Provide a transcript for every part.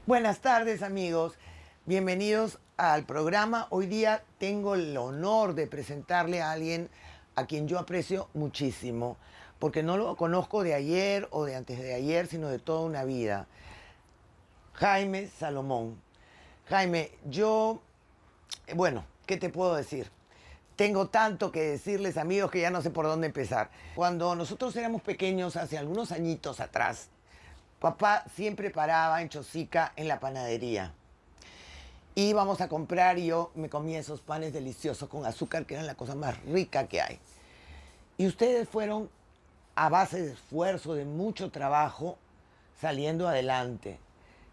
Buenas tardes, amigos. Bienvenidos al programa. Hoy día tengo el honor de presentarle a alguien a quien yo aprecio muchísimo, porque no lo conozco de ayer o de antes de ayer, sino de toda una vida. Jaime Salomón. Jaime, bueno, ¿qué te puedo decir? Tengo tanto que decirles, amigos, que ya no sé por dónde empezar. Cuando nosotros éramos pequeños, hace algunos añitos atrás, papá siempre paraba en Chosica en la panadería. Íbamos a comprar y yo me comía esos panes deliciosos con azúcar que eran la cosa más rica que hay. Y ustedes fueron a base de esfuerzo, de mucho trabajo, saliendo adelante.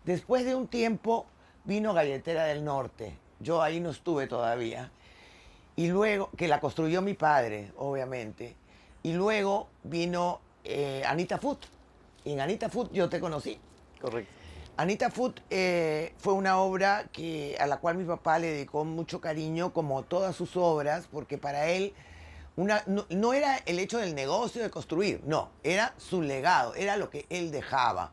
Después de un tiempo vino Galletera del Norte. Yo ahí no estuve todavía. Y luego, que la construyó mi padre, obviamente. Y luego vino Anita Food. Y en Anita Food yo te conocí. Correcto. Anita Food fue una obra a la cual mi papá le dedicó mucho cariño, como todas sus obras, porque para él no era el hecho del negocio de construir, no, era su legado, era lo que él dejaba.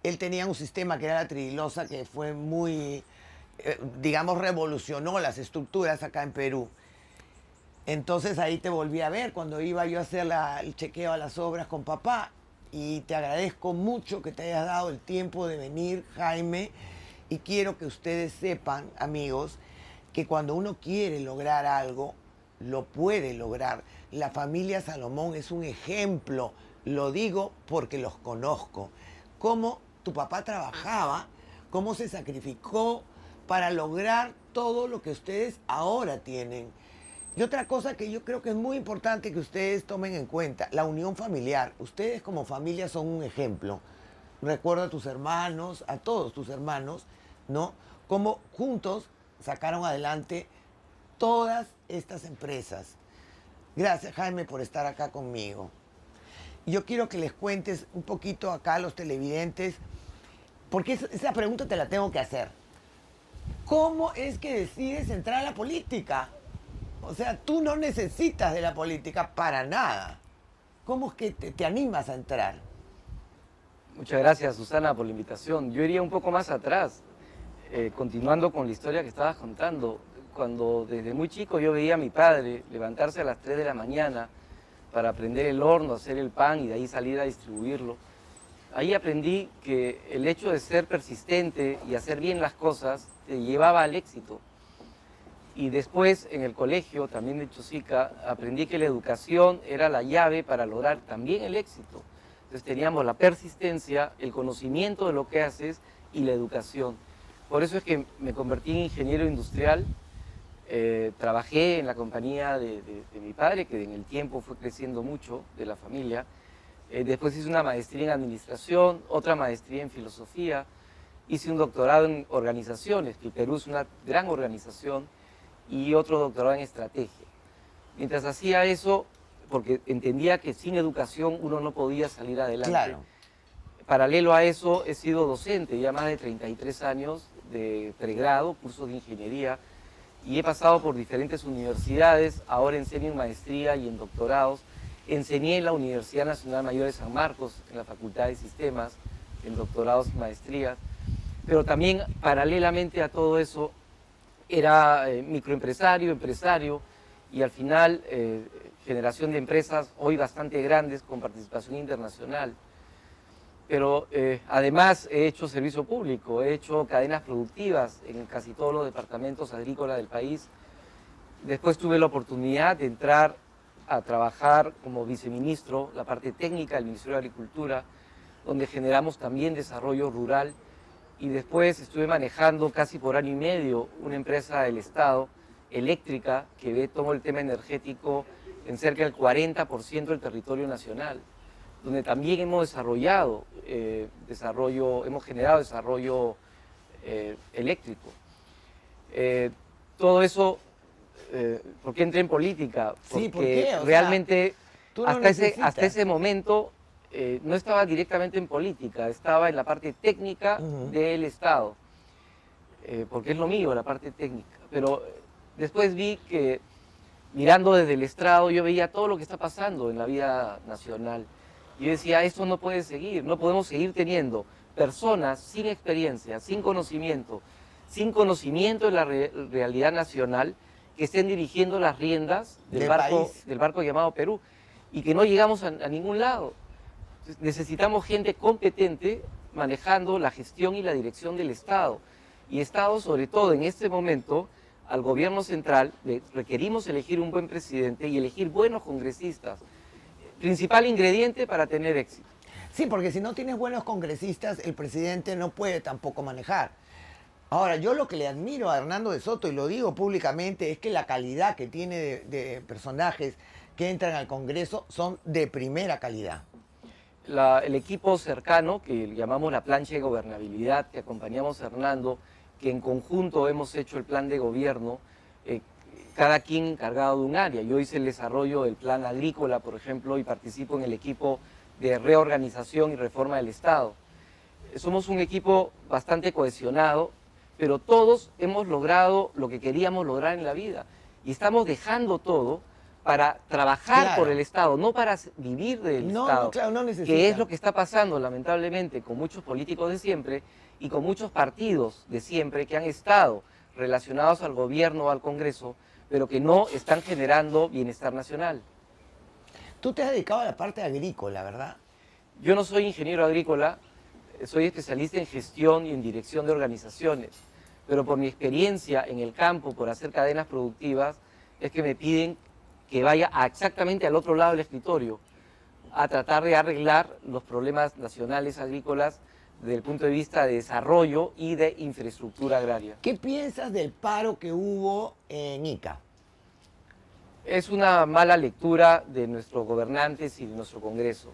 Él tenía un sistema que era la tridilosa, que fue muy, digamos, revolucionó las estructuras acá en Perú. Entonces ahí te volví a ver cuando iba yo a hacer el chequeo a las obras con papá. Y te agradezco mucho que te hayas dado el tiempo de venir, Jaime. Y quiero que ustedes sepan, amigos, que cuando uno quiere lograr algo, lo puede lograr. La familia Salomón es un ejemplo. Lo digo porque los conozco. Cómo tu papá trabajaba, cómo se sacrificó para lograr todo lo que ustedes ahora tienen. Y otra cosa que yo creo que es muy importante que ustedes tomen en cuenta, la unión familiar. Ustedes como familia son un ejemplo. Recuerda a tus hermanos, a todos tus hermanos, ¿no? Cómo juntos sacaron adelante todas estas empresas. Gracias, Jaime, por estar acá conmigo. Yo quiero que les cuentes un poquito acá a los televidentes, porque esa pregunta te la tengo que hacer. ¿Cómo es que decides entrar a la política? O sea, tú no necesitas de la política para nada. ¿Cómo es que te animas a entrar? Muchas gracias, Susana, por la invitación. Yo iría un poco más atrás, continuando con la historia que estabas contando. Cuando desde muy chico yo veía a mi padre levantarse a las 3 de la mañana para prender el horno, hacer el pan y de ahí salir a distribuirlo. Ahí aprendí que el hecho de ser persistente y hacer bien las cosas te llevaba al éxito. Y después en el colegio, también de Chosica, aprendí que la educación era la llave para lograr también el éxito. Entonces teníamos la persistencia, el conocimiento de lo que haces y la educación. Por eso es que me convertí en ingeniero industrial, trabajé en la compañía de mi padre, que en el tiempo fue creciendo mucho, de la familia. Después hice una maestría en administración, otra maestría en filosofía, hice un doctorado en organizaciones, que Perú es una gran organización, y otro doctorado en estrategia. Mientras hacía eso, porque entendía que sin educación uno no podía salir adelante. Claro. Paralelo a eso, he sido docente ya más de 33 años de pregrado, cursos de ingeniería, y he pasado por diferentes universidades, ahora enseño en maestría y en doctorados. Enseñé en la Universidad Nacional Mayor de San Marcos, en la Facultad de Sistemas, en doctorados y maestrías, pero también paralelamente a todo eso, era microempresario, empresario, y al final generación de empresas hoy bastante grandes con participación internacional. Pero además he hecho servicio público, he hecho cadenas productivas en casi todos los departamentos agrícolas del país. Después tuve la oportunidad de entrar a trabajar como viceministro, la parte técnica del Ministerio de Agricultura, donde generamos también desarrollo rural. Y después estuve manejando casi por año y medio una empresa del Estado, eléctrica, que ve todo el tema energético en cerca del 40% del territorio nacional, donde también hemos desarrollado, hemos generado desarrollo eléctrico. Todo eso, ¿por qué entré en política? Porque Sí, ¿por qué? O realmente sea, tú no hasta ese momento no estaba directamente en política, estaba en la parte técnica del Estado, porque es lo mío, la parte técnica. Pero después vi que, mirando desde el estrado, yo veía todo lo que está pasando en la vida nacional. Y yo decía, esto no puede seguir, no podemos seguir teniendo personas sin experiencia, sin conocimiento de la realidad nacional, que estén dirigiendo las riendas Del país. del barco llamado Perú, y que no llegamos a ningún lado. Entonces, necesitamos gente competente manejando la gestión y la dirección del Estado. Y Estado, sobre todo en este momento, al gobierno central le requerimos elegir un buen presidente y elegir buenos congresistas. Principal ingrediente para tener éxito. Sí, porque si no tienes buenos congresistas, el presidente no puede tampoco manejar. Ahora, yo lo que le admiro a Hernando de Soto, y lo digo públicamente, es que la calidad que tiene de personajes que entran al Congreso son de primera calidad. El equipo cercano, que llamamos la plancha de gobernabilidad, que acompañamos a Hernando, que en conjunto hemos hecho el plan de gobierno, cada quien encargado de un área. Yo hice el desarrollo del plan agrícola, por ejemplo, y participo en el equipo de reorganización y reforma del Estado. Somos un equipo bastante cohesionado, pero todos hemos logrado lo que queríamos lograr en la vida. Y estamos dejando todo para trabajar Claro. por el Estado, no para vivir del Estado. No, claro, no necesita. Que es lo que está pasando, lamentablemente, con muchos políticos de siempre y con muchos partidos de siempre que han estado relacionados al gobierno o al Congreso, pero que no están generando bienestar nacional. Tú te has dedicado a la parte agrícola, ¿verdad? Yo no soy ingeniero agrícola, soy especialista en gestión y en dirección de organizaciones, pero por mi experiencia en el campo, por hacer cadenas productivas, es que me piden que vaya exactamente al otro lado del escritorio, a tratar de arreglar los problemas nacionales agrícolas desde el punto de vista de desarrollo y de infraestructura agraria. ¿Qué piensas del paro que hubo en Ica? Es una mala lectura de nuestros gobernantes y de nuestro Congreso.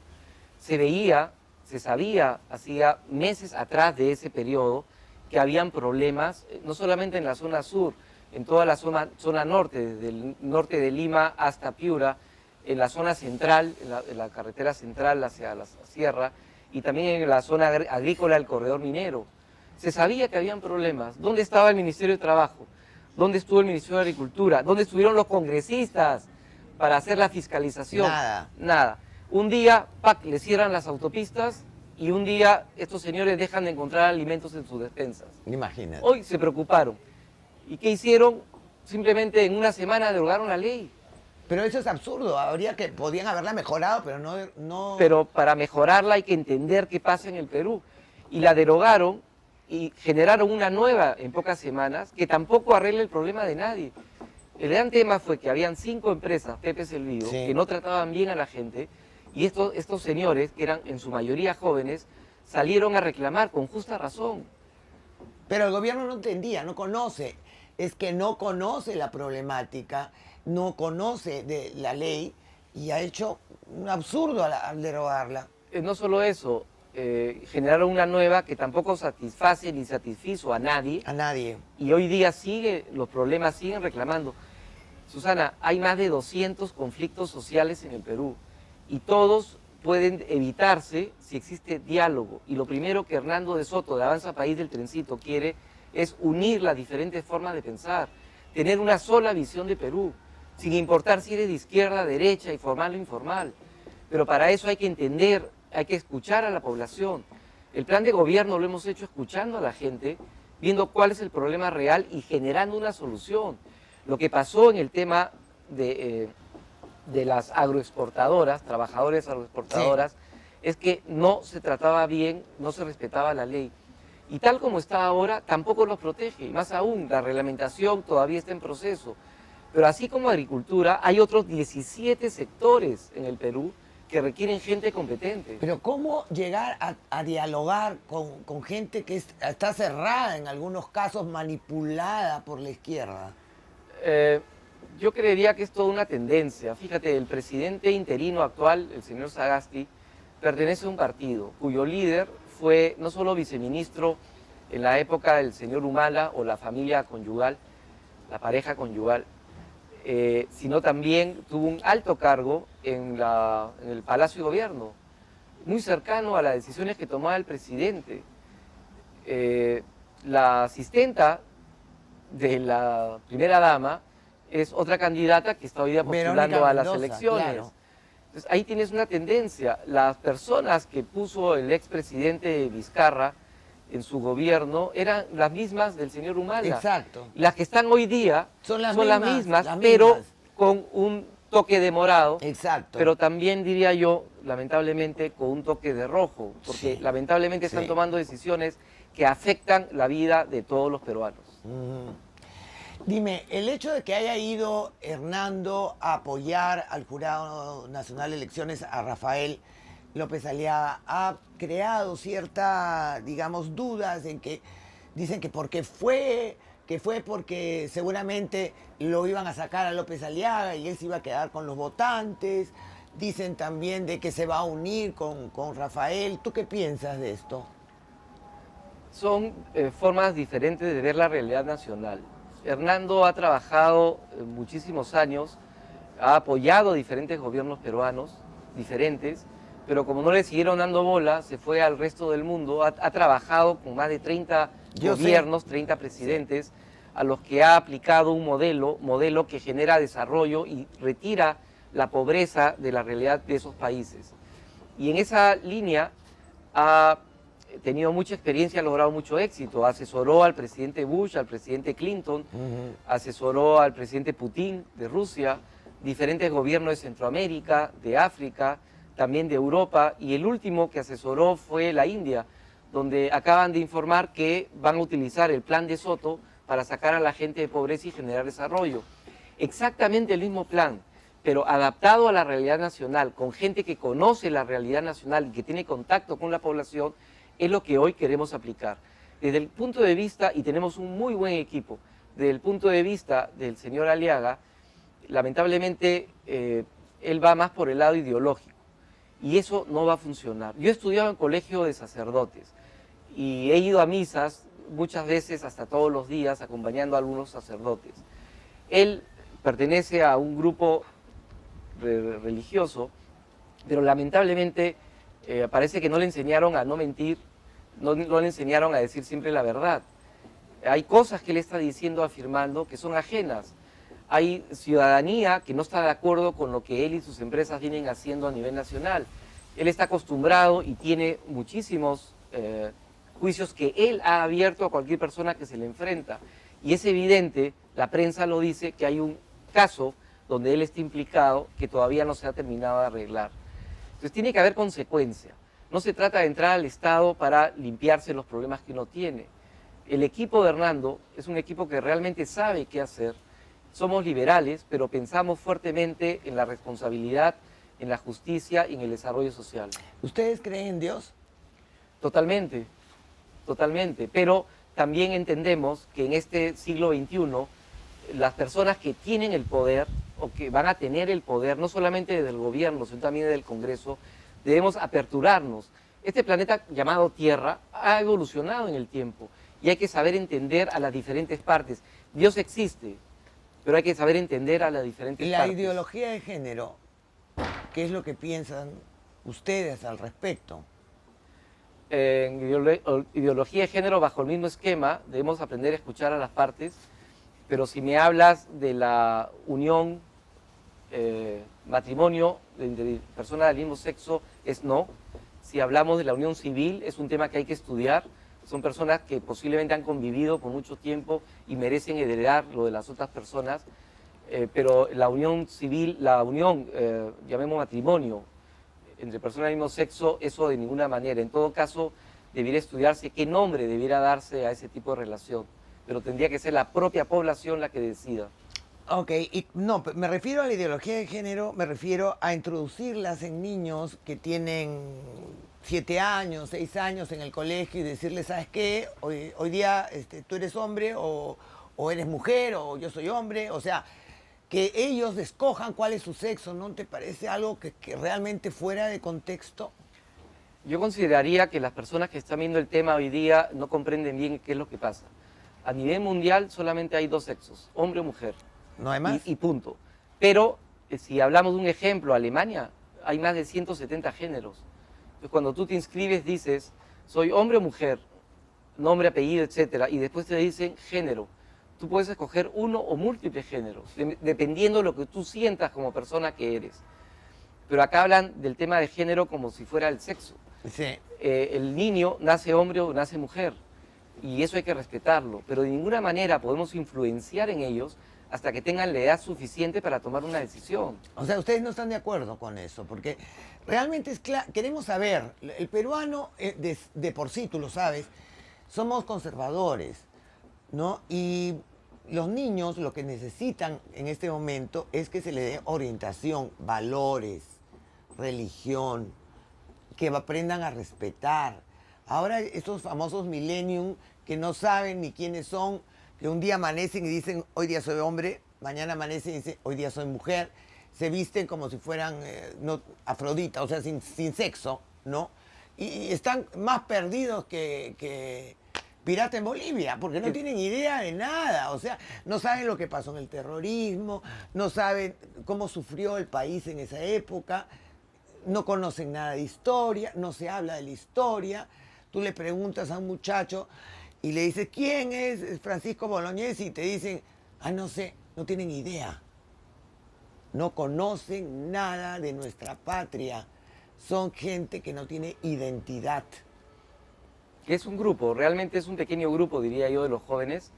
Se veía, se sabía, hacía meses atrás de ese periodo, que habían problemas, no solamente en la zona sur, en toda la zona norte, desde el norte de Lima hasta Piura, en la zona central, en la carretera central hacia la sierra, y también en la zona agrícola del corredor minero. Se sabía que habían problemas. ¿Dónde estaba el Ministerio de Trabajo? ¿Dónde estuvo el Ministerio de Agricultura? ¿Dónde estuvieron los congresistas para hacer la fiscalización? Nada. Nada. Un día, ¡pac!, le cierran las autopistas y un día estos señores dejan de encontrar alimentos en sus despensas. Imagínate. Hoy se preocuparon. ¿Y qué hicieron? Simplemente en una semana derogaron la ley. Pero eso es absurdo. Podían haberla mejorado, pero no. Pero para mejorarla hay que entender qué pasa en el Perú. Y la derogaron y generaron una nueva en pocas semanas que tampoco arregla el problema de nadie. El gran tema fue que habían 5 empresas, Pepe Selvido, Sí. que no trataban bien a la gente, y estos señores, que eran en su mayoría jóvenes, salieron a reclamar con justa razón. Pero el gobierno no entendía, no conoce. Es que no conoce la problemática, no conoce de la ley y ha hecho un absurdo al derogarla. No solo eso, generaron una nueva que tampoco satisface ni satisfizo a nadie, A nadie. y hoy día los problemas siguen reclamando. Susana, hay más de 200 conflictos sociales en el Perú y todos pueden evitarse si existe diálogo. Y lo primero que Hernando de Soto, de Avanza País del Trencito, quiere es unir las diferentes formas de pensar, tener una sola visión de Perú, sin importar si eres de izquierda, derecha, y formal o informal. Pero para eso hay que entender, hay que escuchar a la población. El plan de gobierno lo hemos hecho escuchando a la gente, viendo cuál es el problema real y generando una solución. Lo que pasó en el tema de las agroexportadoras, trabajadores agroexportadoras, es que no se trataba bien, no se respetaba la ley. Y tal como está ahora, tampoco los protege. Y más aún, la reglamentación todavía está en proceso. Pero así como agricultura, hay otros 17 sectores en el Perú que requieren gente competente. Pero ¿cómo llegar a dialogar con gente que está cerrada, en algunos casos manipulada por la izquierda? Yo creería que es toda una tendencia. Fíjate, el presidente interino actual, el señor Sagasti, pertenece a un partido cuyo líder fue no solo viceministro en la época del señor Humala o la familia conyugal, la pareja conyugal, sino también tuvo un alto cargo en el Palacio de Gobierno, muy cercano a las decisiones que tomaba el presidente. La asistenta de la primera dama es otra candidata que está hoy día postulando Verónica a las Mendoza, elecciones. claro. Entonces, ahí tienes una tendencia. Las personas que puso el expresidente Vizcarra en su gobierno eran las mismas del señor Humala. Exacto. Las que están hoy día Son las las mismas, mismas, las pero mismas. con un toque de morado. Exacto. Pero también diría yo, lamentablemente, con un toque de rojo, porque Sí, lamentablemente están sí. tomando decisiones que afectan la vida de todos los peruanos. Dime, el hecho de que haya ido Hernando a apoyar al Jurado Nacional de Elecciones a Rafael López Aliaga ha creado cierta, digamos, dudas en que dicen que que fue porque seguramente lo iban a sacar a López Aliaga y él se iba a quedar con los votantes. Dicen también de que se va a unir con Rafael. ¿Tú qué piensas de esto? Son formas diferentes de ver la realidad nacional. Hernando ha trabajado muchísimos años, ha apoyado a diferentes gobiernos peruanos, diferentes, pero como no le siguieron dando bola, se fue al resto del mundo, ha trabajado con más de 30 Yo sé. gobiernos, 30 presidentes, a los que ha aplicado un modelo que genera desarrollo y retira la pobreza de la realidad de esos países. Y en esa línea ha tenido mucha experiencia, ha logrado mucho éxito. Asesoró al presidente Bush, al presidente Clinton, asesoró al presidente Putin de Rusia, diferentes gobiernos de Centroamérica, de África, también de Europa, y el último que asesoró fue la India, donde acaban de informar que van a utilizar el plan de Soto para sacar a la gente de pobreza y generar desarrollo. Exactamente el mismo plan, pero adaptado a la realidad nacional, con gente que conoce la realidad nacional y que tiene contacto con la población, es lo que hoy queremos aplicar. Desde el punto de vista, y tenemos un muy buen equipo, desde el punto de vista del señor Aliaga, lamentablemente él va más por el lado ideológico y eso no va a funcionar. Yo he estudiado en colegio de sacerdotes y he ido a misas muchas veces, hasta todos los días, acompañando a algunos sacerdotes. Él pertenece a un grupo religioso, pero lamentablemente parece que no le enseñaron a no mentir, no le enseñaron a decir siempre la verdad. Hay cosas que él está diciendo, afirmando, que son ajenas. Hay ciudadanía que no está de acuerdo con lo que él y sus empresas vienen haciendo a nivel nacional. Él está acostumbrado y tiene muchísimos juicios que él ha abierto a cualquier persona que se le enfrenta. Y es evidente, la prensa lo dice, que hay un caso donde él está implicado que todavía no se ha terminado de arreglar. Entonces tiene que haber consecuencia. No se trata de entrar al Estado para limpiarse los problemas que uno tiene. El equipo de Hernando es un equipo que realmente sabe qué hacer. Somos liberales, pero pensamos fuertemente en la responsabilidad, en la justicia y en el desarrollo social. ¿Ustedes creen en Dios? Totalmente, totalmente. Pero también entendemos que en este siglo XXI, las personas que tienen el poder o que van a tener el poder, no solamente del gobierno, sino también del Congreso, debemos aperturarnos. Este planeta llamado Tierra ha evolucionado en el tiempo y hay que saber entender a las diferentes partes. Dios existe, pero hay que saber entender a las diferentes La partes. ideología de género, ¿qué es lo que piensan ustedes al respecto? En ideología de género, bajo el mismo esquema, debemos aprender a escuchar a las partes, pero si me hablas de la unión, matrimonio de personas del mismo sexo, es no. Si hablamos de la unión civil, es un tema que hay que estudiar. Son personas que posiblemente han convivido por mucho tiempo y merecen heredar lo de las otras personas, pero la unión civil, la unión, llamemos matrimonio, entre personas del mismo sexo, eso de ninguna manera. En todo caso, debería estudiarse qué nombre debiera darse a ese tipo de relación, pero tendría que ser la propia población la que decida. Ok, y no, me refiero a la ideología de género, me refiero a introducirlas en niños que tienen 7 años, 6 años en el colegio y decirles, ¿sabes qué? Hoy día tú eres hombre o eres mujer o yo soy hombre, o sea, que ellos escojan cuál es su sexo, ¿no te parece algo que realmente fuera de contexto? Yo consideraría que las personas que están viendo el tema hoy día no comprenden bien qué es lo que pasa. A nivel mundial solamente hay 2 sexos, hombre o mujer. ¿No hay más? Y punto. Pero si hablamos de un ejemplo, Alemania, hay más de 170 géneros. Entonces, cuando tú te inscribes dices, soy hombre o mujer, nombre, apellido, etcétera, y después te dicen género. Tú puedes escoger uno o múltiples géneros, dependiendo de lo que tú sientas como persona que eres. pero acá hablan del tema de género como si fuera el sexo. Sí. El niño nace hombre o nace mujer, y eso hay que respetarlo, pero de ninguna manera podemos influenciar en ellos hasta que tengan la edad suficiente para tomar una decisión. O sea, ustedes no están de acuerdo con eso, porque realmente es claro, queremos saber, el peruano de por sí, tú lo sabes, somos conservadores, ¿no? Y los niños lo que necesitan en este momento es que se les dé orientación, valores, religión, que aprendan a respetar. Ahora estos famosos millennium que no saben ni quiénes son, que un día amanecen y dicen, hoy día soy hombre, mañana amanecen y dicen, hoy día soy mujer, se visten como si fueran no, Afrodita, o sea, sin sexo, ¿no? Y están más perdidos que pirata en Bolivia, porque no tienen idea de nada, o sea, no saben lo que pasó en el terrorismo, no saben cómo sufrió el país en esa época, no conocen nada de historia, no se habla de la historia. Tú le preguntas a un muchacho y le dices, ¿quién es Francisco Bolognesi? Y te dicen, no sé, no tienen idea. No conocen nada de nuestra patria. Son gente que no tiene identidad. Es un grupo, realmente es un pequeño grupo, diría yo, de los jóvenes,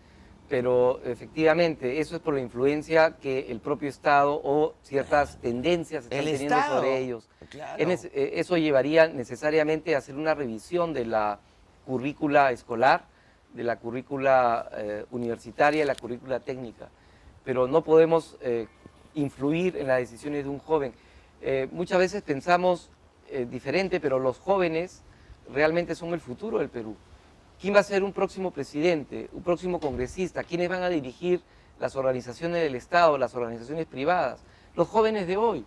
pero efectivamente eso es por la influencia que el propio Estado o ciertas tendencias están teniendo sobre ellos. Claro. Eso llevaría necesariamente a hacer una revisión de la currícula escolar, de la currícula universitaria, de la currícula técnica, pero no podemos influir en las decisiones de un joven. Muchas veces pensamos diferente, pero los jóvenes realmente son el futuro del Perú. ¿Quién va a ser un próximo presidente, un próximo congresista? ¿Quiénes van a dirigir las organizaciones del Estado, las organizaciones privadas? Los jóvenes de hoy.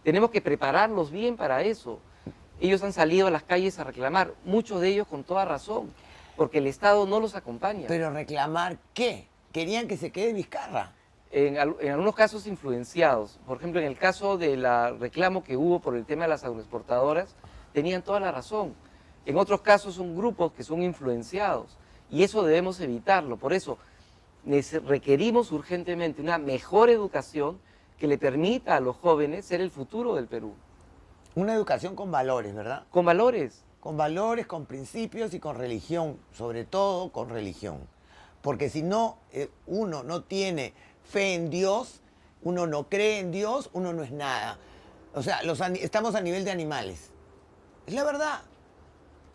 Tenemos que prepararlos bien para eso. Ellos han salido a las calles a reclamar, muchos de ellos con toda razón, porque el Estado no los acompaña. ¿Pero reclamar qué? ¿Querían que se quede Vizcarra? En algunos casos influenciados. Por ejemplo, en el caso del reclamo que hubo por el tema de las agroexportadoras, tenían toda la razón. En otros casos son grupos que son influenciados y eso debemos evitarlo. Por eso requerimos urgentemente una mejor educación que le permita a los jóvenes ser el futuro del Perú. Una educación con valores, ¿verdad? Con valores. Con valores, con principios y con religión, sobre todo con religión. Porque si no, uno no tiene fe en Dios, uno no cree en Dios, uno no es nada. O sea, estamos a nivel de animales. Es la verdad.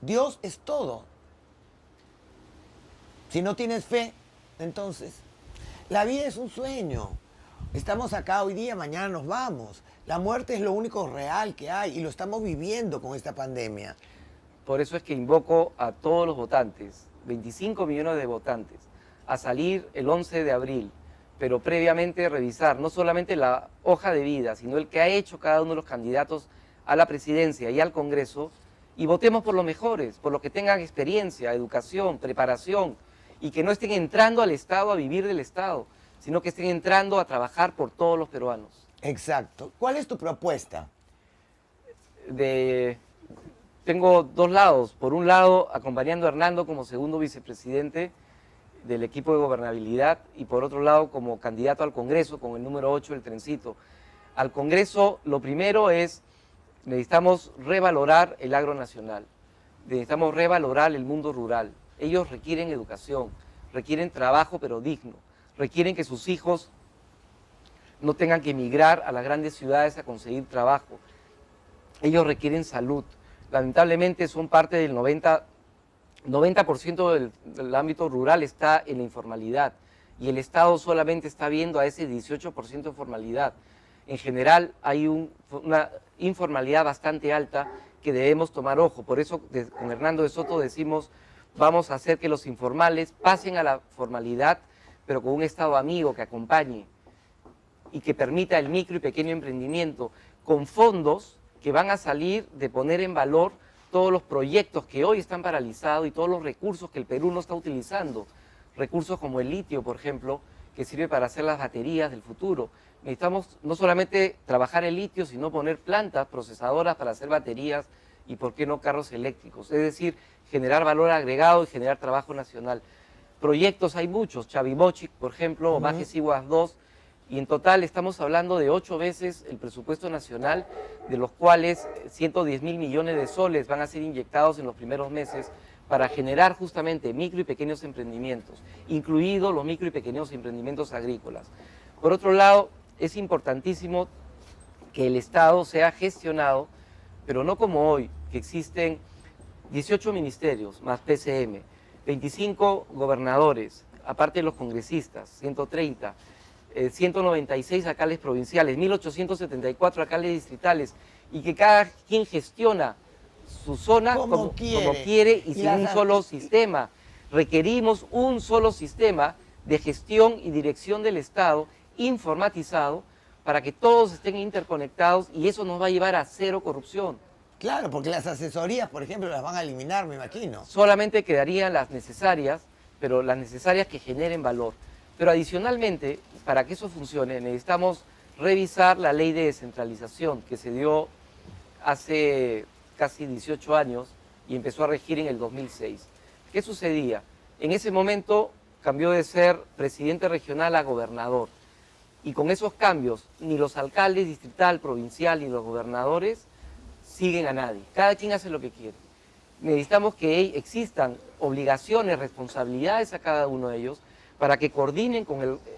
Dios es todo. Si no tienes fe, entonces, la vida es un sueño. Estamos acá hoy día, mañana nos vamos. La muerte es lo único real que hay y lo estamos viviendo con esta pandemia. Por eso es que invoco a todos los votantes, 25 millones de votantes, a salir el 11 de abril, pero previamente revisar no solamente la hoja de vida, sino el que ha hecho cada uno de los candidatos a la presidencia y al Congreso, y votemos por los mejores, por los que tengan experiencia, educación, preparación, y que no estén entrando al Estado a vivir del Estado, sino que estén entrando a trabajar por todos los peruanos. Exacto. ¿Cuál es tu propuesta? Tengo dos lados. Por un lado, acompañando a Hernando como segundo vicepresidente del equipo de gobernabilidad y por otro lado, como candidato al Congreso con el número 8 del trencito. Al Congreso, lo primero es, necesitamos revalorar el agro nacional, necesitamos revalorar el mundo rural. Ellos requieren educación, requieren trabajo pero digno, requieren que sus hijos no tengan que emigrar a las grandes ciudades a conseguir trabajo. Ellos requieren salud. Lamentablemente son parte del 90% del ámbito rural está en la informalidad y el Estado solamente está viendo a ese 18% de formalidad. En general hay una informalidad bastante alta que debemos tomar ojo. Por eso con Hernando de Soto decimos, vamos a hacer que los informales pasen a la formalidad, pero con un Estado amigo que acompañe y que permita el micro y pequeño emprendimiento con fondos que van a salir de poner en valor todos los proyectos que hoy están paralizados y todos los recursos que el Perú no está utilizando. Recursos como el litio, por ejemplo, que sirve para hacer las baterías del futuro. Necesitamos no solamente trabajar el litio, sino poner plantas procesadoras para hacer baterías y, ¿por qué no, carros eléctricos? Es decir, generar valor agregado y generar trabajo nacional. Proyectos hay muchos, Chavimochic, por ejemplo, o Majes Iguas 2, Y en total estamos hablando de 8 veces el presupuesto nacional, de los cuales 110.000 millones de soles van a ser inyectados en los primeros meses para generar justamente micro y pequeños emprendimientos, incluidos los micro y pequeños emprendimientos agrícolas. Por otro lado, es importantísimo que el Estado sea gestionado, pero no como hoy, que existen 18 ministerios más PCM, 25 gobernadores, aparte de los congresistas, 130, 196 alcaldes provinciales, 1.874 alcaldes distritales, y que cada quien gestiona su zona como quiere y sin un solo sistema. Requerimos un solo sistema de gestión y dirección del Estado informatizado para que todos estén interconectados, y eso nos va a llevar a cero corrupción. Claro, porque las asesorías, por ejemplo, las van a eliminar, me imagino. Solamente quedarían las necesarias, pero las necesarias que generen valor. Pero adicionalmente, para que eso funcione, necesitamos revisar la ley de descentralización que se dio hace casi 18 años y empezó a regir en el 2006. ¿Qué sucedía? En ese momento cambió de ser presidente regional a gobernador. Y con esos cambios, ni los alcaldes distrital, provincial, ni los gobernadores siguen a nadie. Cada quien hace lo que quiere. Necesitamos que existan obligaciones, responsabilidades a cada uno de ellos para que coordinen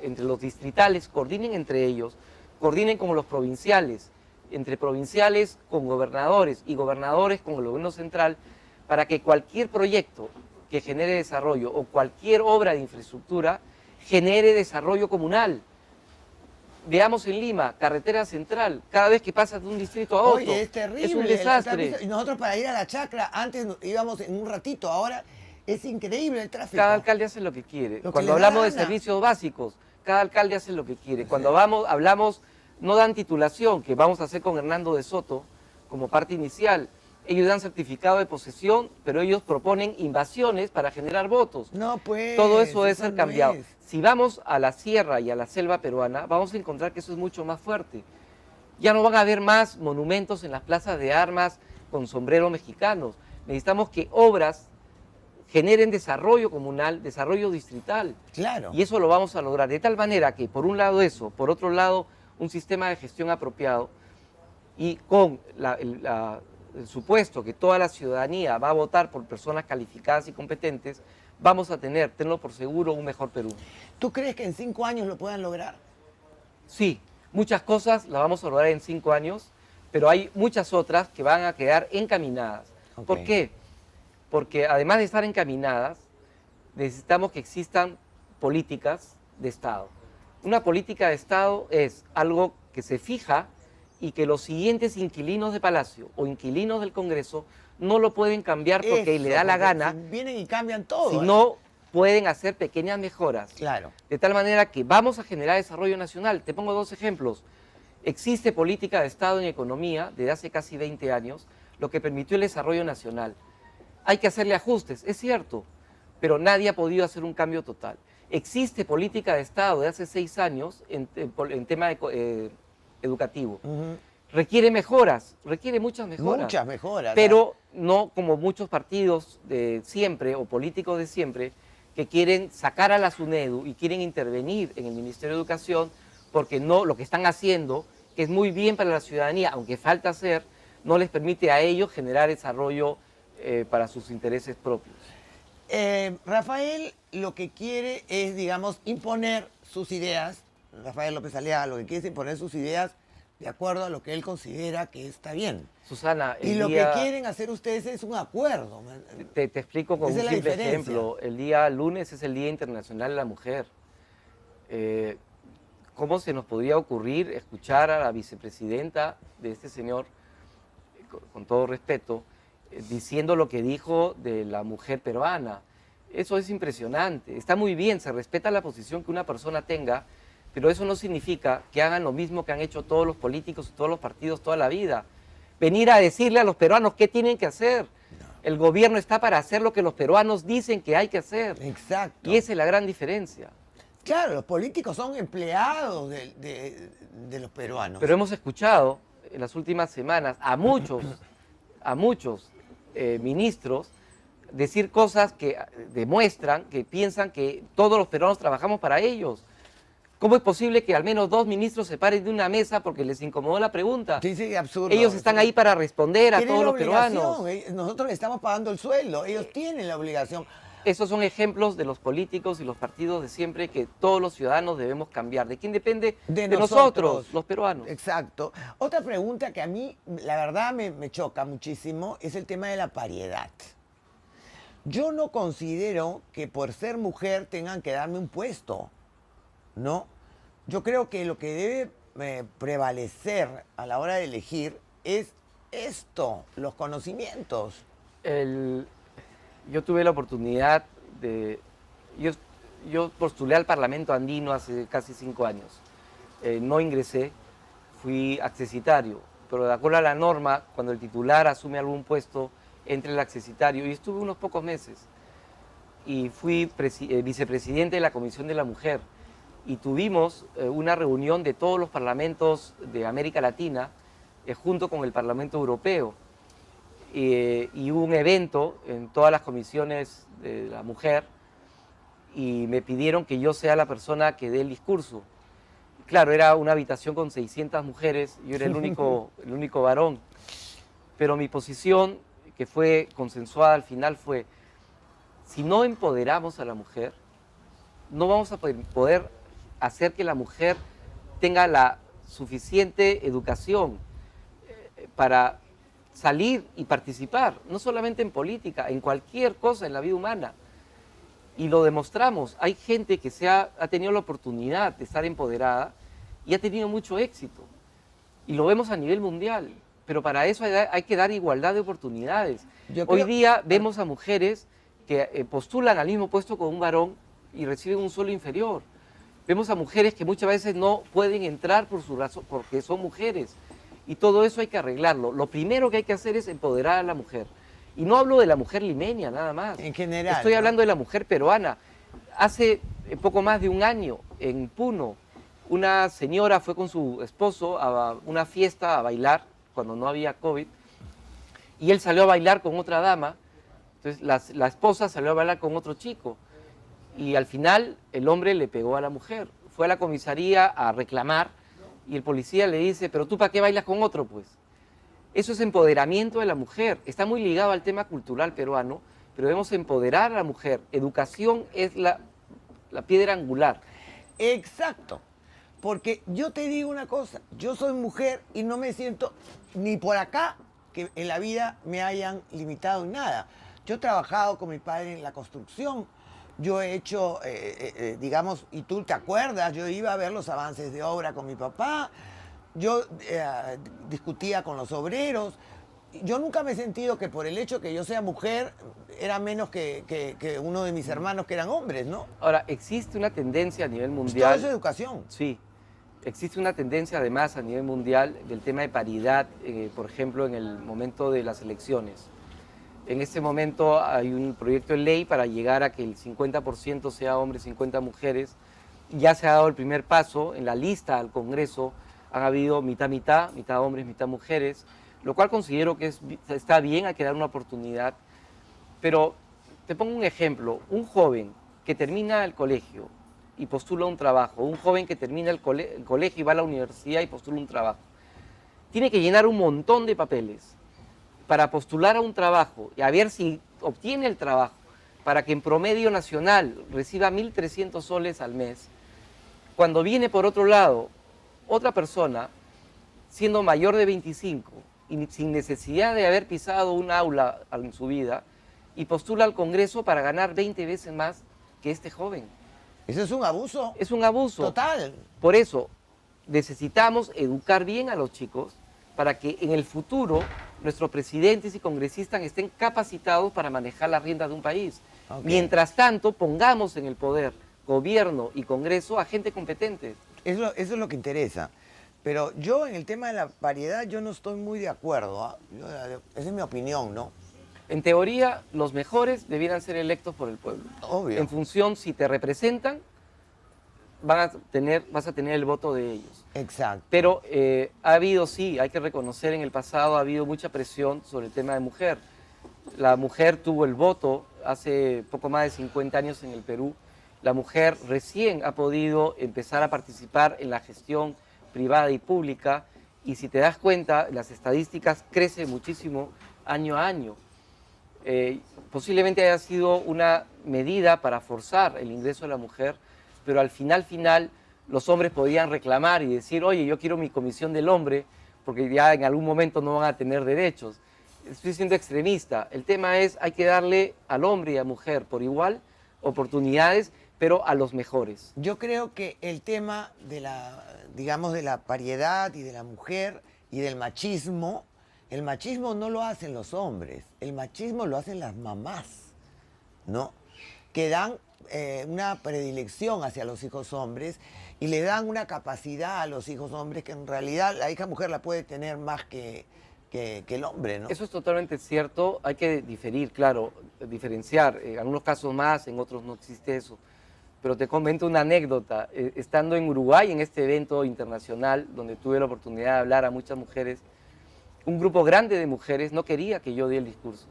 entre los distritales, coordinen entre ellos, coordinen con los provinciales, entre provinciales con gobernadores y gobernadores con el gobierno central, para que cualquier proyecto que genere desarrollo o cualquier obra de infraestructura genere desarrollo comunal. Veamos en Lima, carretera central, cada vez que pasas de un distrito a otro. Oye, es terrible. Es un desastre. Y nosotros para ir a la chacra, antes íbamos en un ratito, ahora es increíble el tráfico. Cada alcalde hace lo que quiere. Cuando hablamos de servicios básicos, cada alcalde hace lo que quiere. Cuando hablamos, no dan titulación, que vamos a hacer con Hernando de Soto como parte inicial. Ellos dan certificado de posesión, pero ellos proponen invasiones para generar votos. No, pues. Todo eso debe ser no cambiado. es. Si vamos a la sierra y a la selva peruana, vamos a encontrar que eso es mucho más fuerte. Ya no van a haber más monumentos en las plazas de armas con sombreros mexicanos. Necesitamos que obras generen desarrollo comunal, desarrollo distrital. Claro. Y eso lo vamos a lograr de tal manera que, por un lado eso, por otro lado, un sistema de gestión apropiado, y con el supuesto que toda la ciudadanía va a votar por personas calificadas y competentes, vamos a tenlo por seguro, un mejor Perú. ¿Tú crees que en 5 años lo puedan lograr? Sí, muchas cosas las vamos a lograr en 5 años, pero hay muchas otras que van a quedar encaminadas. Ok. ¿Por qué? Porque además de estar encaminadas, necesitamos que existan políticas de Estado. Una política de Estado es algo que se fija y que los siguientes inquilinos de Palacio o inquilinos del Congreso no lo pueden cambiar porque Eso, le da la porque gana, si vienen y cambian todo. si no pueden hacer pequeñas mejoras. Claro. De tal manera que vamos a generar desarrollo nacional. Te pongo 2 ejemplos. Existe política de Estado en economía desde hace casi 20 años, lo que permitió el desarrollo nacional. Hay que hacerle ajustes, es cierto, pero nadie ha podido hacer un cambio total. Existe política de Estado de hace 6 años en tema educativo. Requiere mejoras, requiere muchas mejoras. Muchas mejoras. Pero no como muchos partidos de siempre o políticos de siempre que quieren sacar a la SUNEDU y quieren intervenir en el Ministerio de Educación porque no, lo que están haciendo, que es muy bien para la ciudadanía, aunque falta hacer, no les permite a ellos generar desarrollo para sus intereses propios. Rafael lo que quiere es, digamos, imponer sus ideas. Rafael López Aliaga lo que quiere es imponer sus ideas de acuerdo a lo que él considera que está bien. Susana, Y lo que quieren hacer ustedes es un acuerdo. Te explico con Esa un es la simple diferencia. ejemplo. El día lunes es el Día Internacional de la Mujer. ¿Cómo se nos podría ocurrir escuchar a la vicepresidenta de este señor, con todo respeto, diciendo lo que dijo de la mujer peruana? Eso es impresionante. Está muy bien, se respeta la posición que una persona tenga, pero eso no significa que hagan lo mismo que han hecho todos los políticos y todos los partidos toda la vida. Venir a decirle a los peruanos qué tienen que hacer. El gobierno está para hacer lo que los peruanos dicen que hay que hacer. Exacto. Y esa es la gran diferencia. Claro, los políticos son empleados de los peruanos. Pero hemos escuchado en las últimas semanas a muchos ministros decir cosas que demuestran que piensan que todos los peruanos trabajamos para ellos. ¿Cómo es posible que al menos 2 ministros se paren de una mesa porque les incomodó la pregunta? Sí, sí, absurdo. Ellos están ahí para responder a Tienen todos la los peruanos. obligación, nosotros le estamos pagando el sueldo, ellos tienen la obligación. Esos son ejemplos de los políticos y los partidos de siempre que todos los ciudadanos debemos cambiar. ¿De quién depende? De nosotros, los peruanos. Exacto. Otra pregunta que a mí, la verdad, me choca muchísimo es el tema de la pariedad. Yo no considero que por ser mujer tengan que darme un puesto, ¿no? Yo creo que lo que debe prevalecer a la hora de elegir es esto, los conocimientos. Yo tuve la oportunidad de... Yo postulé al Parlamento Andino hace casi 5 años. No ingresé, fui accesitario, pero de acuerdo a la norma, cuando el titular asume algún puesto, entra el accesitario, y estuve unos pocos meses. Y fui vicepresidente de la Comisión de la Mujer, y tuvimos una reunión de todos los parlamentos de América Latina, junto con el Parlamento Europeo. Y hubo un evento en todas las comisiones de la mujer y me pidieron que yo sea la persona que dé el discurso. Claro, era una habitación con 600 mujeres, yo era el único varón, pero mi posición, que fue consensuada al final, fue: si no empoderamos a la mujer, no vamos a poder hacer que la mujer tenga la suficiente educación para salir y participar, no solamente en política, en cualquier cosa en la vida humana. Y lo demostramos. Hay gente que ha tenido la oportunidad de estar empoderada y ha tenido mucho éxito. Y lo vemos a nivel mundial. Pero para eso hay que dar igualdad de oportunidades. Hoy día vemos a mujeres que postulan al mismo puesto con un varón y reciben un sueldo inferior. Vemos a mujeres que muchas veces no pueden entrar por su razón, porque son mujeres. Y todo eso hay que arreglarlo. Lo primero que hay que hacer es empoderar a la mujer. Y no hablo de la mujer limeña nada más. En general. Estoy hablando de la mujer peruana. Hace poco más de un año, en Puno, una señora fue con su esposo a una fiesta a bailar, cuando no había COVID, y él salió a bailar con otra dama. Entonces la esposa salió a bailar con otro chico. Y al final el hombre le pegó a la mujer. Fue a la comisaría a reclamar y el policía le dice: ¿pero tú para qué bailas con otro, pues? Eso es empoderamiento de la mujer. Está muy ligado al tema cultural peruano, pero debemos empoderar a la mujer. Educación es la piedra angular. Exacto. Porque yo te digo una cosa, yo soy mujer y no me siento ni por acá que en la vida me hayan limitado en nada. Yo he trabajado con mi padre en la construcción, yo he hecho, digamos, y tú te acuerdas, yo iba a ver los avances de obra con mi papá, yo discutía con los obreros. Yo nunca me he sentido que por el hecho que yo sea mujer era menos que uno de mis hermanos que eran hombres, ¿no? Ahora, existe una tendencia a nivel Pues mundial... todo es educación. Sí, existe una tendencia además a nivel mundial del tema de paridad, por ejemplo, en el momento de las elecciones. En este momento hay un proyecto de ley para llegar a que el 50% sea hombres, 50 mujeres. Ya se ha dado el primer paso. En la lista al Congreso han habido mitad hombres, mitad mujeres, lo cual considero que está bien, hay que dar una oportunidad. Pero te pongo un ejemplo: un joven que termina el colegio y postula un trabajo, un joven que termina el colegio y va a la universidad y postula un trabajo, tiene que llenar un montón de papeles para postular a un trabajo y a ver si obtiene el trabajo, para que en promedio nacional reciba 1.300 soles al mes. Cuando viene por otro lado otra persona, siendo mayor de 25 y sin necesidad de haber pisado un aula en su vida, y postula al Congreso para ganar 20 veces más que este joven. ¿Eso es un abuso? Es un abuso. Total. Por eso necesitamos educar bien a los chicos para que en el futuro nuestros presidentes y congresistas estén capacitados para manejar las riendas de un país. Okay. Mientras tanto, pongamos en el poder, gobierno y Congreso, a gente competente. Eso es lo que interesa. Pero yo en el tema de la paridad yo no estoy muy de acuerdo. Esa es mi opinión, ¿no? En teoría, los mejores debieran ser electos por el pueblo. Obvio. En función, si te representan, vas a tener el voto de ellos. Exacto. Pero ha habido, sí, hay que reconocer, en el pasado ha habido mucha presión sobre el tema de mujer. La mujer tuvo el voto hace poco más de 50 años en el Perú La mujer recién ha podido empezar a participar en la gestión privada y pública, y si te das cuenta, las estadísticas crecen muchísimo año a año. Posiblemente haya sido una medida para forzar el ingreso de la mujer, pero al final los hombres podían reclamar y decir, oye, yo quiero mi comisión del hombre, porque ya en algún momento no van a tener derechos. Estoy siendo extremista. El tema es, hay que darle al hombre y a la mujer por igual oportunidades, pero a los mejores. Yo creo que el tema de la, digamos, de la pariedad y de la mujer y del machismo, el machismo no lo hacen los hombres, el machismo lo hacen las mamás, ¿no? Que dan una predilección hacia los hijos hombres y le dan una capacidad a los hijos hombres que en realidad la hija mujer la puede tener más que el hombre, ¿no? Eso es totalmente cierto, hay que diferir, claro, diferenciar, en algunos casos más, en otros no existe eso. Pero te comento una anécdota, estando en Uruguay en este evento internacional donde tuve la oportunidad de hablar a muchas mujeres, un grupo grande de mujeres no quería que yo diera el discurso.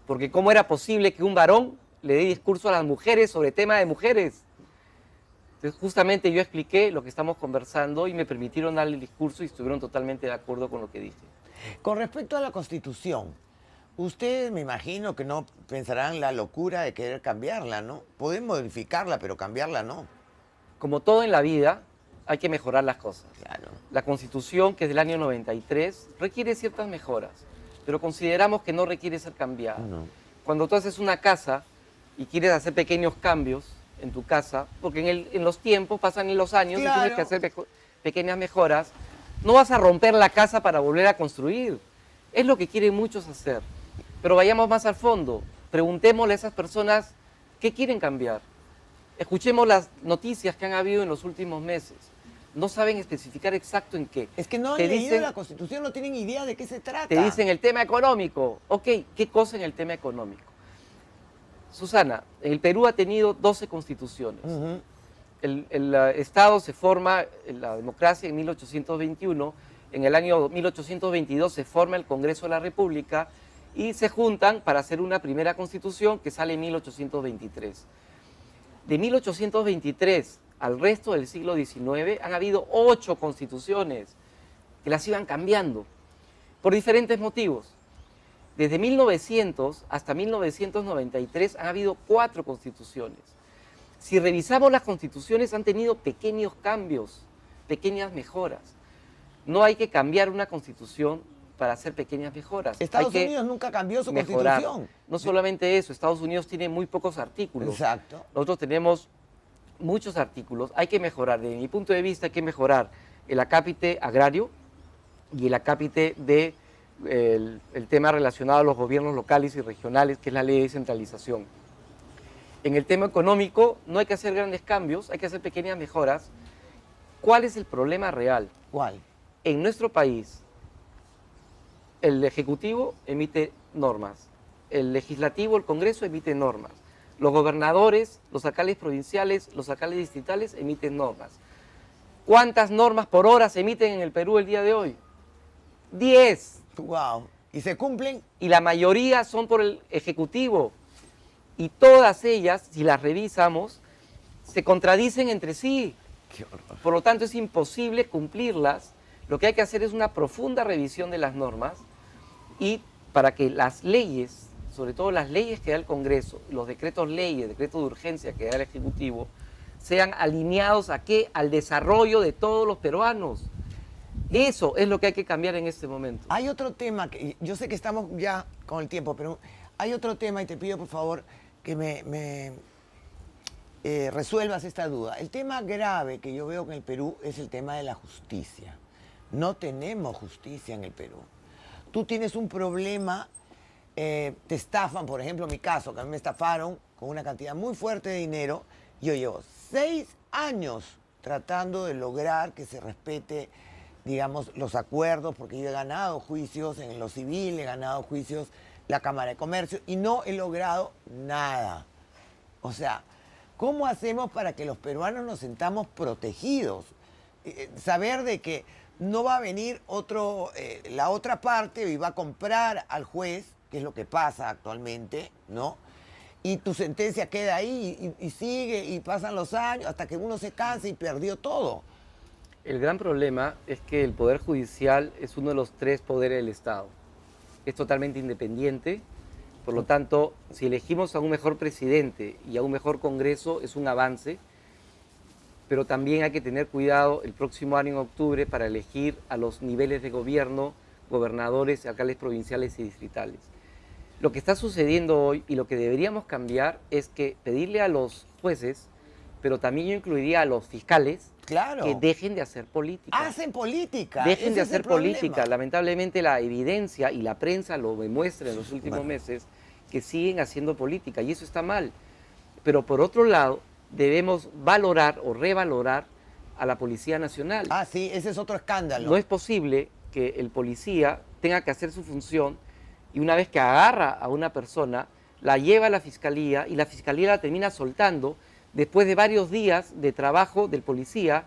Porque ¿cómo era posible que un varón le dé discurso a las mujeres sobre tema de mujeres? Entonces justamente yo expliqué lo que estamos conversando y me permitieron darle el discurso y estuvieron totalmente de acuerdo con lo que dije. Con respecto a la Constitución, ustedes me imagino que no pensarán la locura de querer cambiarla, ¿no? Pueden modificarla, pero cambiarla no. Como todo en la vida, hay que mejorar las cosas. Claro. La Constitución, que es del año 93, requiere ciertas mejoras, pero consideramos que no requiere ser cambiada. No. Cuando tú haces una casa y quieres hacer pequeños cambios en tu casa, porque en los tiempos, pasan en los años, Claro. y tienes que hacer pequeñas mejoras, no vas a romper la casa para volver a construir. Es lo que quieren muchos hacer. Pero vayamos más al fondo, preguntémosle a esas personas qué quieren cambiar. Escuchemos las noticias que han habido en los últimos meses. No saben especificar exacto en qué. Es que no han Te leído dicen- la Constitución, no tienen idea de qué se trata. Te dicen el tema económico. Ok, ¿qué cosa en el tema económico? Susana, el Perú ha tenido 12 constituciones. Ujú. El Estado se forma, la democracia, en 1821. En el año 1822 se forma el Congreso de la República y se juntan para hacer una primera constitución que sale en 1823. De 1823 al resto del siglo XIX han habido 8 constituciones que las iban cambiando por diferentes motivos. Desde 1900 hasta 1993 han habido 4 constituciones. Si revisamos las constituciones, han tenido pequeños cambios, pequeñas mejoras. No hay que cambiar una constitución para hacer pequeñas mejoras. Estados Hay que Unidos nunca cambió su mejorar. Constitución. No solamente eso, Estados Unidos tiene muy pocos artículos. Exacto. Nosotros tenemos muchos artículos. Hay que mejorar, desde mi punto de vista, hay que mejorar el acápite agrario y el acápite de el tema relacionado a los gobiernos locales y regionales, que es la ley de descentralización. En el tema económico no hay que hacer grandes cambios, hay que hacer pequeñas mejoras. ¿Cuál es el problema real? ¿Cuál? En nuestro país, el Ejecutivo emite normas, el Legislativo, el Congreso emite normas, los gobernadores, los alcaldes provinciales, los alcaldes distritales emiten normas. ¿Cuántas normas por hora se emiten en el Perú el día de hoy? 10. Wow. ¿Y se cumplen? Y la mayoría son por el Ejecutivo. Y todas ellas, si las revisamos, se contradicen entre sí. Qué horror. Por lo tanto, es imposible cumplirlas. Lo que hay que hacer es una profunda revisión de las normas y para que las leyes, sobre todo las leyes que da el Congreso, los decretos leyes, decretos de urgencia que da el Ejecutivo, sean alineados ¿a qué? Al desarrollo de todos los peruanos. Eso es lo que hay que cambiar en este momento. Hay otro tema, que yo sé que estamos ya con el tiempo, pero hay otro tema y te pido por favor que me resuelvas esta duda. El tema grave que yo veo en el Perú es el tema de la justicia. No tenemos justicia en el Perú. Tú tienes un problema, te estafan, por ejemplo, en mi caso, que a mí me estafaron con una cantidad muy fuerte de dinero. Yo llevo 6 años tratando de lograr que se respete, digamos, los acuerdos, porque yo he ganado juicios en lo civil, he ganado juicios en la Cámara de Comercio y no he logrado nada. O sea, ¿cómo hacemos para que los peruanos nos sintamos protegidos? Saber de que no va a venir la otra parte y va a comprar al juez, que es lo que pasa actualmente, ¿no? y tu sentencia queda ahí y sigue y pasan los años hasta que uno se cansa y perdió todo. El gran problema es que el Poder Judicial es uno de los 3 poderes del Estado. Es totalmente independiente, por lo tanto, si elegimos a un mejor presidente y a un mejor Congreso, es un avance, pero también hay que tener cuidado el próximo año en octubre para elegir a los niveles de gobierno, gobernadores, alcaldes provinciales y distritales. Lo que está sucediendo hoy y lo que deberíamos cambiar es que pedirle a los jueces, pero también yo incluiría a los fiscales, Claro. que dejen de hacer política. Hacen política. Dejen de ese es el hacer política. problema. Lamentablemente la evidencia y la prensa lo demuestra en los últimos meses que siguen haciendo política y eso está mal. Pero por otro lado, debemos valorar o revalorar a la Policía Nacional. Ah, sí, ese es otro escándalo. No es posible que el policía tenga que hacer su función y una vez que agarra a una persona, la lleva a la fiscalía y la fiscalía la termina soltando después de varios días de trabajo del policía,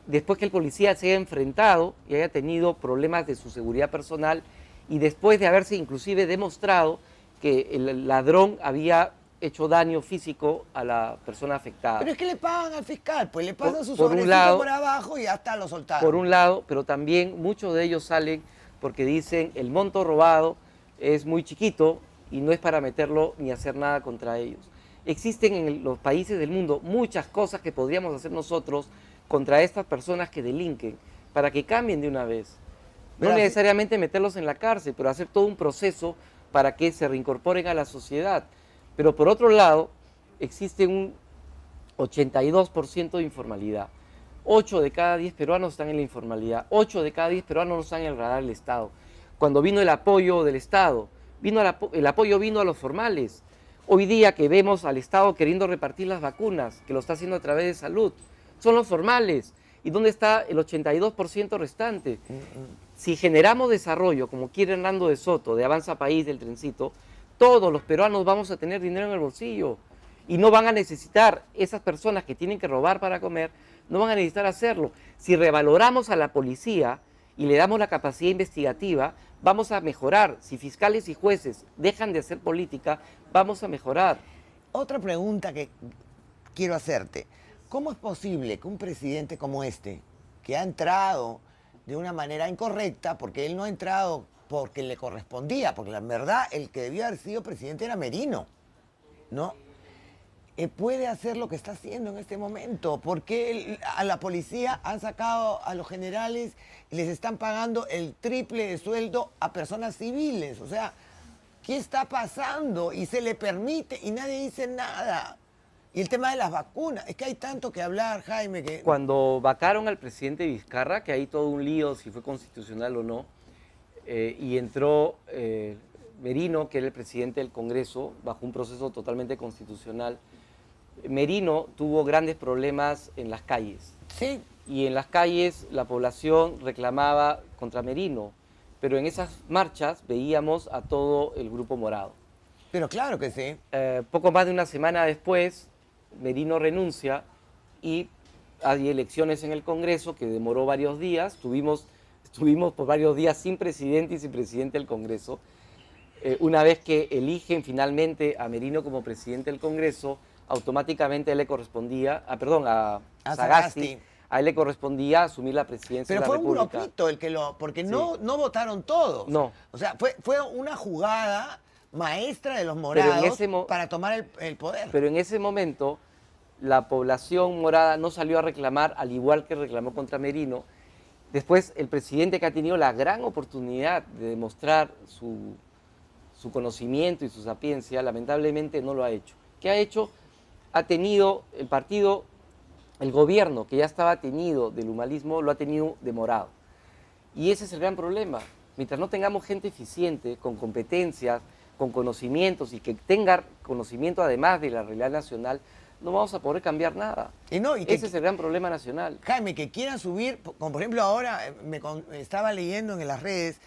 después que el policía se haya enfrentado y haya tenido problemas de su seguridad personal y después de haberse inclusive demostrado que el ladrón había hecho daño físico a la persona afectada. Pero es que le pagan al fiscal, pues le pasan su por un sobrecito lado- por abajo y hasta lo soltaron. Por un lado, pero también muchos de ellos salen porque dicen el monto robado es muy chiquito y no es para meterlo ni hacer nada contra ellos. Existen en los países del mundo muchas cosas que podríamos hacer nosotros contra estas personas que delinquen para que cambien de una vez. No Pero así- necesariamente meterlos en la cárcel, pero hacer todo un proceso para que se reincorporen a la sociedad. Pero por otro lado, existe un 82% de informalidad. 8 de cada 10 peruanos están en la informalidad. 8 de cada 10 peruanos no están en el radar del Estado. Cuando vino el apoyo del Estado, el apoyo vino a los formales. Hoy día que vemos al Estado queriendo repartir las vacunas, que lo está haciendo a través de salud, son los formales. ¿Y dónde está el 82% restante? Si generamos desarrollo, como quiere Hernando de Soto, de Avanza País, del Trencito, todos los peruanos vamos a tener dinero en el bolsillo y no van a necesitar, esas personas que tienen que robar para comer, no van a necesitar hacerlo. Si revaloramos a la policía y le damos la capacidad investigativa, vamos a mejorar. Si fiscales y jueces dejan de hacer política, vamos a mejorar. Otra pregunta que quiero hacerte. ¿Cómo es posible que un presidente como este, que ha entrado de una manera incorrecta, porque él no ha entrado porque le correspondía, porque la verdad el que debía haber sido presidente era Merino, ¿no? Puede hacer lo que está haciendo en este momento? Porque a la policía han sacado a los generales y les están pagando el triple de sueldo a personas civiles. O sea, ¿qué está pasando? Y se le permite y nadie dice nada. Y el tema de las vacunas, es que hay tanto que hablar, Jaime, que... Cuando vacaron al presidente Vizcarra, que hay todo un lío si fue constitucional o no, y entró Merino, que era el presidente del Congreso, bajo un proceso totalmente constitucional, Merino tuvo grandes problemas en las calles. Sí, Y en las calles la población reclamaba contra Merino, pero en esas marchas veíamos a todo el grupo morado. pero claro que sí. Poco más de una semana después, Merino renuncia y hay elecciones en el Congreso que demoró varios días. Estuvimos por varios días sin presidente y sin presidente del Congreso. Una vez que eligen finalmente a Merino como presidente del Congreso, automáticamente a él le correspondía, a Sagasti, a él le correspondía asumir la presidencia Pero de la fue un República. grupito el que lo... Porque Sí. no votaron todos. No. O sea, fue una jugada maestra de los Pero en morados ese para tomar el poder. Pero en ese momento la población morada no salió a reclamar, al igual que reclamó contra Merino. Después el presidente, que ha tenido la gran oportunidad de demostrar su conocimiento y su sapiencia, lamentablemente no lo ha hecho. ¿Qué ha hecho? Ha tenido el partido, el gobierno que ya estaba tenido del humanismo, lo ha tenido demorado. Y ese es el gran problema. Mientras no tengamos gente eficiente, con competencias, con conocimientos y que tenga conocimiento además de la realidad nacional, no vamos a poder cambiar nada. Y no, y que- Ese es el gran problema nacional. Jaime, que quieran subir, como por ejemplo ahora estaba leyendo en las redes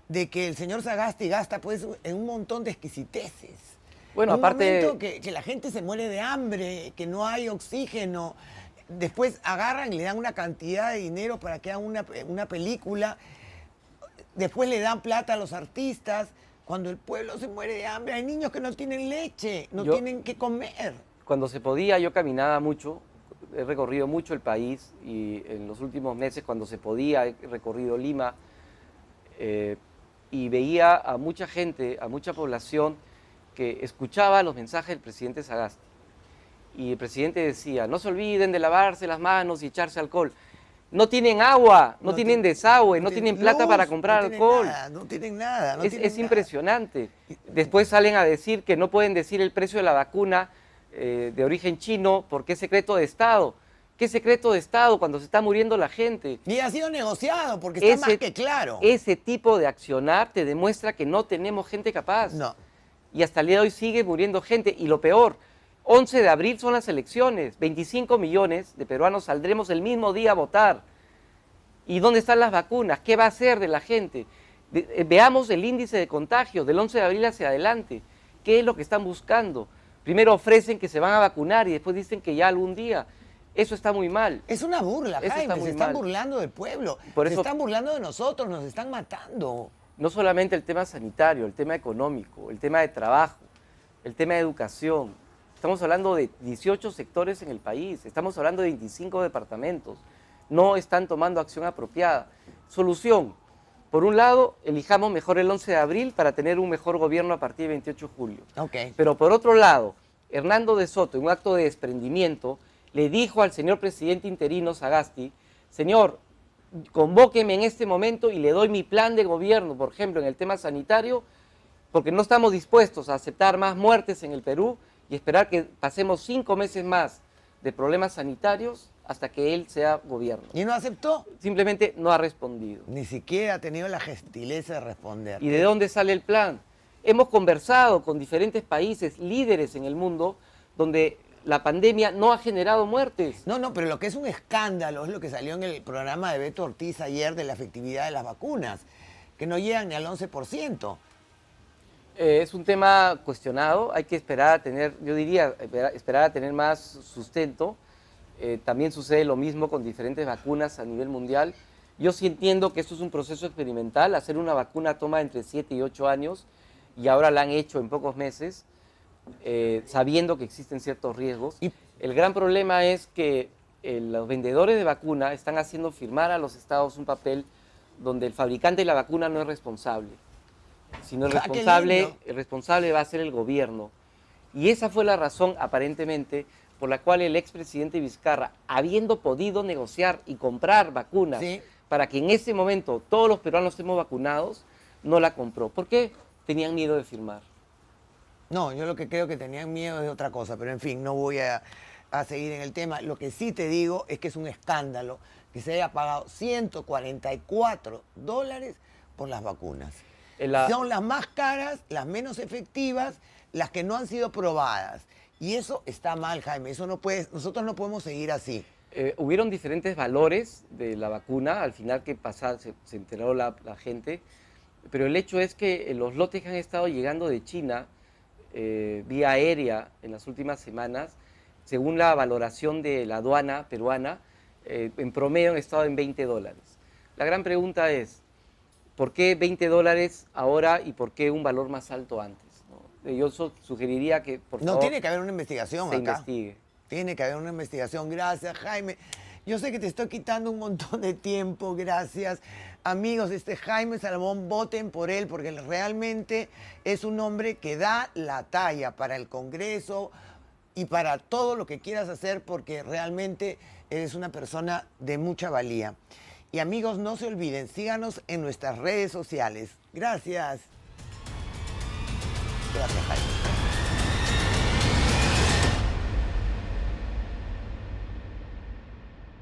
de que el señor Sagasti gasta pues en un montón de exquisiteces. Bueno, Un aparte- momento que la gente se muere de hambre, que no hay oxígeno. Después agarran y le dan una cantidad de dinero para que hagan una película. Después le dan plata a los artistas. cuando el pueblo se muere de hambre, hay niños que no tienen leche, no Yo- tienen que comer. Cuando se podía, yo caminaba mucho, he recorrido mucho el país y en los últimos meses, cuando se podía, he recorrido Lima y veía a mucha gente, a mucha población que escuchaba los mensajes del presidente Sagasti. Y el presidente decía, no se olviden de lavarse las manos y echarse alcohol. No tienen agua, no tienen desagüe, no tienen plata luz, para comprar no tienen alcohol. nada, no tienen nada. No Es tienen nada. impresionante. Después salen a decir que no pueden decir el precio de la vacuna de origen chino porque es secreto de Estado. ¿Qué secreto de Estado cuando se está muriendo la gente? Y ha sido negociado porque está más que claro. Ese tipo de accionar te demuestra que no tenemos gente capaz. No. Y hasta el día de hoy sigue muriendo gente. Y lo peor, 11 de abril son las elecciones. 25 millones de peruanos saldremos el mismo día a votar. ¿Y dónde están las vacunas? ¿Qué va a hacer de la gente? Veamos el índice de contagios del 11 de abril hacia adelante. ¿Qué es lo que están buscando? Primero ofrecen que se van a vacunar y después dicen que ya algún día. Eso está muy mal. Es una burla, Eso está Jaime. muy Se están mal. burlando del pueblo. Por Se eso- están burlando de nosotros, nos están matando. No solamente el tema sanitario, el tema económico, el tema de trabajo, el tema de educación. Estamos hablando de 18 sectores en el país, estamos hablando de 25 departamentos. No están tomando acción apropiada. Solución. Por un lado, elijamos mejor el 11 de abril para tener un mejor gobierno a partir del 28 de julio. Ok. Pero por otro lado, Hernando de Soto, en un acto de desprendimiento, le dijo al señor presidente interino Sagasti, señor, convóqueme en este momento y le doy mi plan de gobierno, por ejemplo, en el tema sanitario, porque no estamos dispuestos a aceptar más muertes en el Perú y esperar que pasemos 5 meses más de problemas sanitarios hasta que él sea gobierno. ¿Y no aceptó? Simplemente no ha respondido. Ni siquiera ha tenido la gentileza de responder. ¿Y de dónde sale el plan? Hemos conversado con diferentes países líderes en el mundo donde la pandemia no ha generado muertes. No, pero lo que es un escándalo es lo que salió en el programa de Beto Ortiz ayer de la efectividad de las vacunas, que no llegan ni al 11%. Es un tema cuestionado, hay que esperar a tener, yo diría, esperar a tener más sustento. También sucede lo mismo con diferentes vacunas a nivel mundial. Yo sí entiendo que esto es un proceso experimental, hacer una vacuna toma entre 7 y 8 años y ahora la han hecho en pocos meses, sabiendo que existen ciertos riesgos. Y- El gran problema es que los vendedores de vacuna están haciendo firmar a los estados un papel donde el fabricante de la vacuna no es responsable, sino Ah, qué lindo. el responsable va a ser el gobierno. Y esa fue la razón, aparentemente, por la cual el expresidente Vizcarra, habiendo podido negociar y comprar vacunas Sí. para que en ese momento todos los peruanos estemos vacunados, no la compró. ¿Por qué? Tenían miedo de firmar. No, yo lo que creo que tenían miedo es de otra cosa, pero en fin, no voy a seguir en el tema. Lo que sí te digo es que es un escándalo que se haya pagado $144 por las vacunas. Son las más caras, las menos efectivas, las que no han sido probadas. Y eso está mal, Jaime. Eso no puede, nosotros no podemos seguir así. Hubieron diferentes valores de la vacuna, al final que se enteró la gente, pero el hecho es que los lotes que han estado llegando de China vía aérea en las últimas semanas, según la valoración de la aduana peruana, en promedio han estado en $20. La gran pregunta es, ¿por qué $20 ahora y por qué un valor más alto antes? ¿No? Yo sugeriría que, por No, favor, tiene que haber una investigación se acá. investigue. Tiene que haber una investigación. Gracias, Jaime. Yo sé que te estoy quitando un montón de tiempo. Gracias. Amigos, Jaime Salomón, voten por él porque realmente es un hombre que da la talla para el Congreso y para todo lo que quieras hacer porque realmente eres una persona de mucha valía. Y amigos, no se olviden, síganos en nuestras redes sociales. Gracias. Gracias, Jaime.